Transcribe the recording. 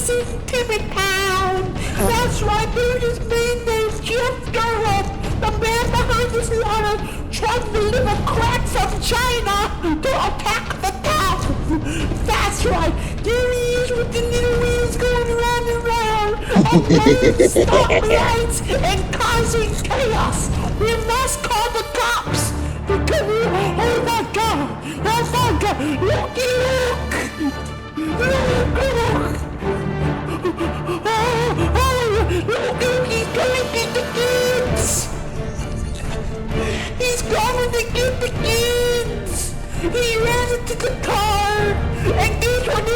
innocent timid town. That's right, there is man named Jeff Garrett, the man behind this water, trying to deliver crack from China to attack the town. That's right, there he is with the little wheels going round and round, and running stoplights and causing chaos. We must call the cops. Because oh my God, looky look! Look, he's going to get the kids! He's going to get the kids! He ran into the car, and this one